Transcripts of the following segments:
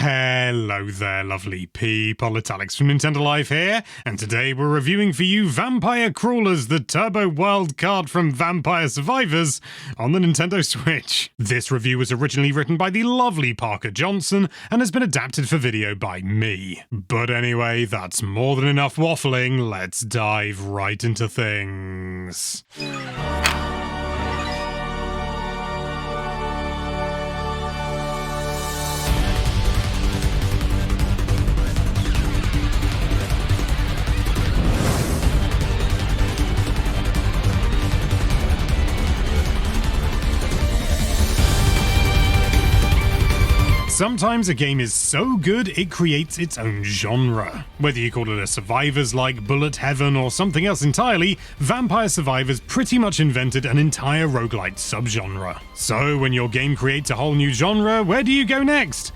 Hello there, lovely people. It's Alex from Nintendo Life here, and today we're reviewing for you Vampire Crawlers, the Turbo Wild card from Vampire Survivors on the Nintendo Switch. This review was originally written by the lovely Parker Johnson and has been adapted for video by me. But anyway, that's more than enough waffling. Let's dive right into things. Sometimes a game is so good it creates its own genre. Whether you call it a Survivors-like Bullet Heaven or something else entirely, Vampire Survivors pretty much invented an entire roguelite subgenre. So when your game creates a whole new genre, where do you go next?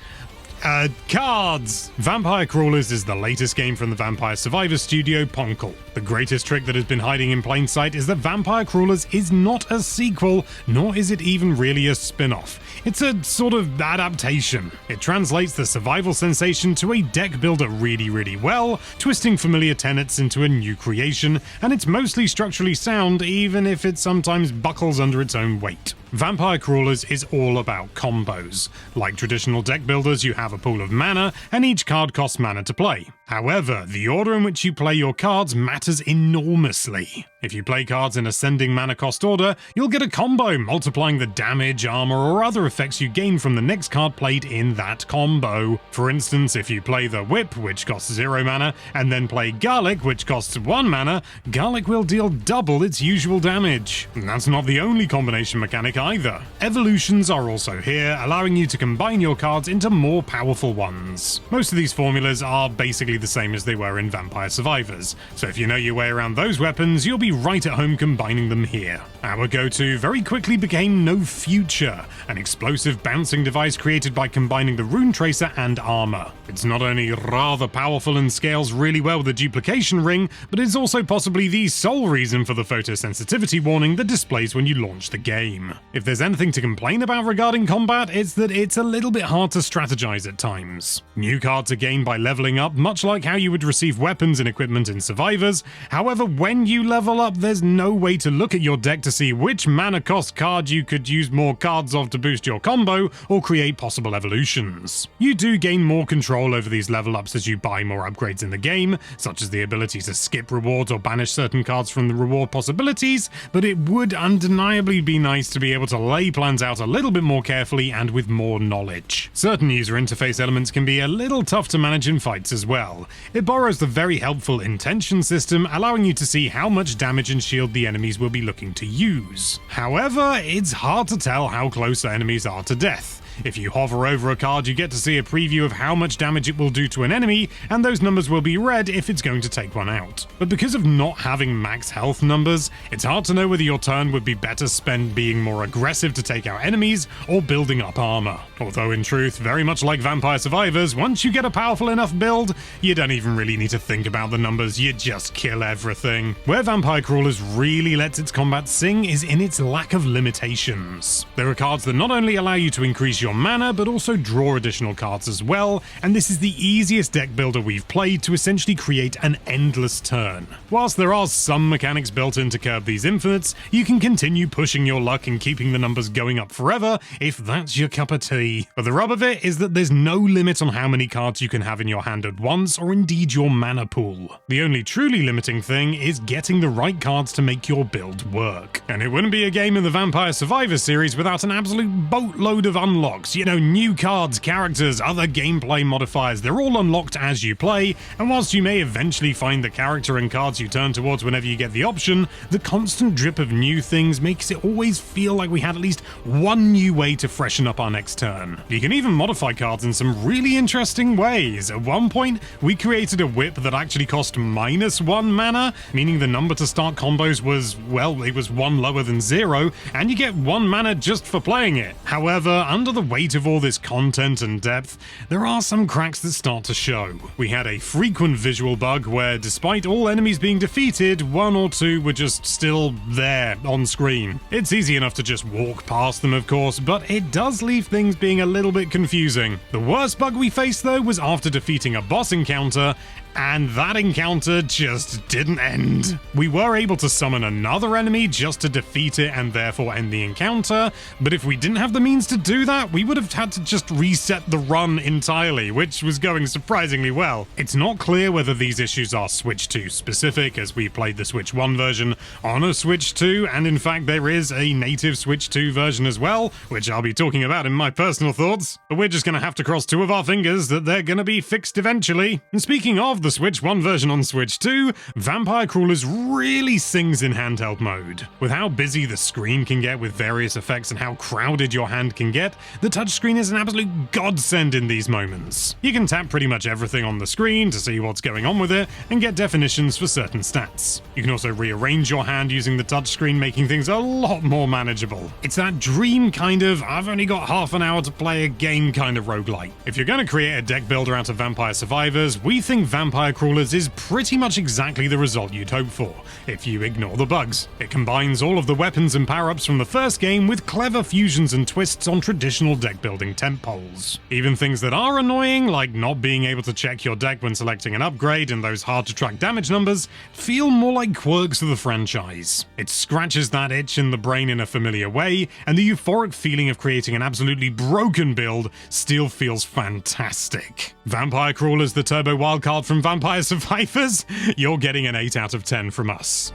Cards! Vampire Crawlers is the latest game from the Vampire Survivors studio, Poncle. The greatest trick that has been hiding in plain sight is that Vampire Crawlers is not a sequel, nor is it even really a spin-off. It's a sort of adaptation. It translates the survival sensation to a deck builder really well, twisting familiar tenets into a new creation, and it's mostly structurally sound, even if it sometimes buckles under its own weight. Vampire Crawlers is all about combos. Like traditional deck builders, you have a pool of mana, and each card costs mana to play. However, the order in which you play your cards matters enormously. If you play cards in ascending mana cost order, you'll get a combo multiplying the damage, armor, or other effects you gain from the next card played in that combo. For instance, if you play the Whip, which costs 0 mana, and then play Garlic, which costs 1 mana, Garlic will deal double its usual damage. And that's not the only combination mechanic either. Evolutions are also here, allowing you to combine your cards into more powerful ones. Most of these formulas are basically the same as they were in Vampire Survivors, so if you know your way around those weapons, you'll be right at home combining them here. Our go-to very quickly became No Future, an explosive bouncing device created by combining the Rune Tracer and armor. It's not only rather powerful and scales really well with the duplication ring, but it's also possibly the sole reason for the photosensitivity warning that displays when you launch the game. If there's anything to complain about regarding combat, it's that it's a little bit hard to strategize at times. New cards are gained by leveling up, much like how you would receive weapons and equipment in Survivors. However, when you level up, there's no way to look at your deck to see which mana cost card you could use more cards of to boost your combo or create possible evolutions. You do gain more control over these level ups as you buy more upgrades in the game, such as the ability to skip rewards or banish certain cards from the reward possibilities, but it would undeniably be nice to be able to lay plans out a little bit more carefully and with more knowledge. Certain user interface elements can be a little tough to manage in fights as well. It borrows the very helpful intention system, allowing you to see how much damage and shield the enemies will be looking to use. However, it's hard to tell how close the enemies are to death. If you hover over a card, you get to see a preview of how much damage it will do to an enemy, and those numbers will be red if it's going to take one out. But because of not having max health numbers, it's hard to know whether your turn would be better spent being more aggressive to take out enemies or building up armor. Although in truth, very much like Vampire Survivors, once you get a powerful enough build, you don't even really need to think about the numbers, you just kill everything. Where Vampire Crawlers really lets its combat sing is in its lack of limitations. There are cards that not only allow you to increase your mana, but also draw additional cards as well, and this is the easiest deck builder we've played to essentially create an endless turn. Whilst there are some mechanics built in to curb these infinites, you can continue pushing your luck and keeping the numbers going up forever if that's your cup of tea. But the rub of it is that there's no limit on how many cards you can have in your hand at once, or indeed your mana pool. The only truly limiting thing is getting the right cards to make your build work. And it wouldn't be a game in the Vampire Survivors series without an absolute boatload of unlocks. You know, new cards, characters, other gameplay modifiers, they're all unlocked as you play, and whilst you may eventually find the character and cards you turn towards whenever you get the option, the constant drip of new things makes it always feel like we had at least one new way to freshen up our next turn. You can even modify cards in some really interesting ways. At one point, we created a whip that actually cost -1 mana, meaning the number to start combos was, well, it was 1 lower than 0, and you get 1 mana just for playing it. However, under the weight of all this content and depth, there are some cracks that start to show. We had a frequent visual bug where, despite all enemies being defeated, one or two were just still there on screen. It's easy enough to just walk past them, of course, but it does leave things being a little bit confusing. The worst bug we faced, though, was after defeating a boss encounter, and that encounter just didn't end. We were able to summon another enemy just to defeat it and therefore end the encounter, but if we didn't have the means to do that, we would have had to just reset the run entirely, which was going surprisingly well. It's not clear whether these issues are Switch 2 specific, as we played the Switch 1 version on a Switch 2, and in fact there is a native Switch 2 version as well, which I'll be talking about in my personal thoughts, but we're just gonna have to cross two of our fingers that they're gonna be fixed eventually. And speaking of the Switch 1 version on Switch 2, Vampire Crawlers really sings in handheld mode. With how busy the screen can get with various effects and how crowded your hand can get, the touchscreen is an absolute godsend in these moments. You can tap pretty much everything on the screen to see what's going on with it and get definitions for certain stats. You can also rearrange your hand using the touchscreen, making things a lot more manageable. It's that dream kind of, I've only got half an hour to play a game kind of roguelike. If you're going to create a deck builder out of Vampire Survivors, we think Vampire Crawlers is pretty much exactly the result you'd hope for, if you ignore the bugs. It combines all of the weapons and power-ups from the first game with clever fusions and twists on traditional deck-building temppoles. Even things that are annoying, like not being able to check your deck when selecting an upgrade and those hard-to-track damage numbers, feel more like quirks of the franchise. It scratches that itch in the brain in a familiar way, and the euphoric feeling of creating an absolutely broken build still feels fantastic. Vampire Crawlers, the turbo wildcard from Vampire Survivors? You're getting an 8 out of 10 from us.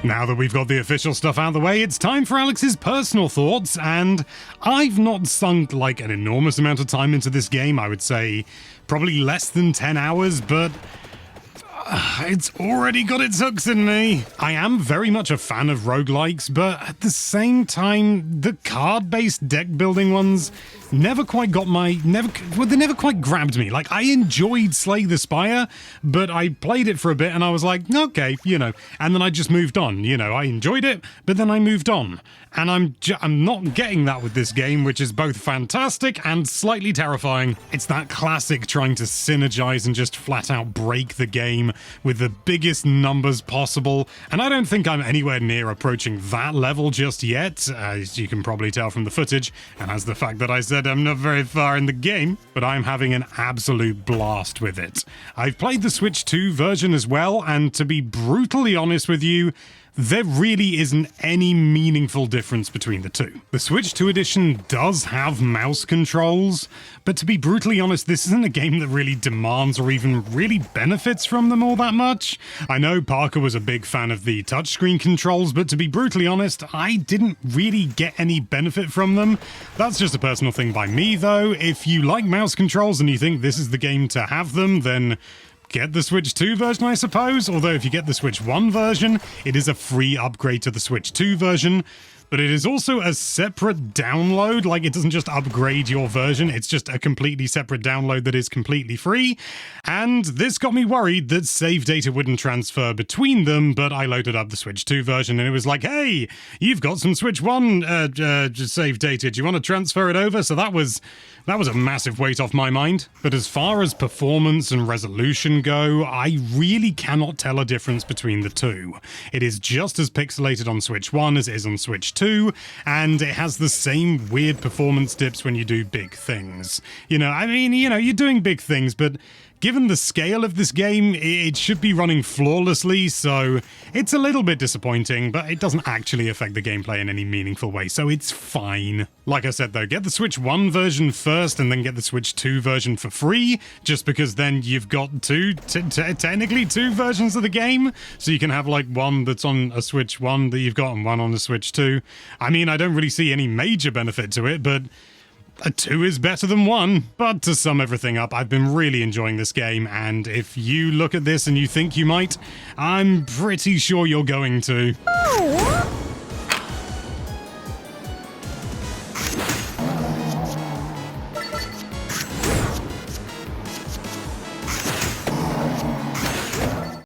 Now that we've got the official stuff out of the way, it's time for Alex's personal thoughts, and I've not sunk like an enormous amount of time into this game. I would say probably less than 10 hours, but it's already got its hooks in me. I am very much a fan of roguelikes, but at the same time, the card-based deck-building ones never quite got they never quite grabbed me. Like, I enjoyed Slay the Spire, but I played it for a bit and I was like, okay, and then I just moved on. I enjoyed it, but then I moved on. And I'm not getting that with this game, which is both fantastic and slightly terrifying. It's that classic trying to synergize and just flat out break the game with the biggest numbers possible, and I don't think I'm anywhere near approaching that level just yet, as you can probably tell from the footage, and as the fact that I said I'm not very far in the game, but I'm having an absolute blast with it. I've played the Switch 2 version as well, and to be brutally honest with you, there really isn't any meaningful difference between the two. The Switch 2 edition does have mouse controls, but to be brutally honest, this isn't a game that really demands or even really benefits from them all that much. I know Parker was a big fan of the touchscreen controls, but to be brutally honest, I didn't really get any benefit from them. That's just a personal thing by me, though. If you like mouse controls and you think this is the game to have them, then get the Switch 2 version, I suppose, although if you get the Switch 1 version, it is a free upgrade to the Switch 2 version, but it is also a separate download. Like, it doesn't just upgrade your version, it's just a completely separate download that is completely free, and this got me worried that save data wouldn't transfer between them, but I loaded up the Switch 2 version and it was like, hey, you've got some Switch 1 save data, do you want to transfer it over? So that was a massive weight off my mind. But as far as performance and resolution go, I really cannot tell a difference between the two. It is just as pixelated on Switch 1 as it is on Switch 2, and it has the same weird performance dips when you do big things. You're doing big things, but given the scale of this game, it should be running flawlessly, so it's a little bit disappointing, but it doesn't actually affect the gameplay in any meaningful way, so it's fine. Like I said though, get the Switch 1 version first and then get the Switch 2 version for free, just because then you've got technically two versions of the game, so you can have like one that's on a Switch 1 that you've got and one on a Switch 2. I mean, I don't really see any major benefit to it, but a 2 is better than 1. But to sum everything up, I've been really enjoying this game, and if you look at this and you think you might, I'm pretty sure you're going to.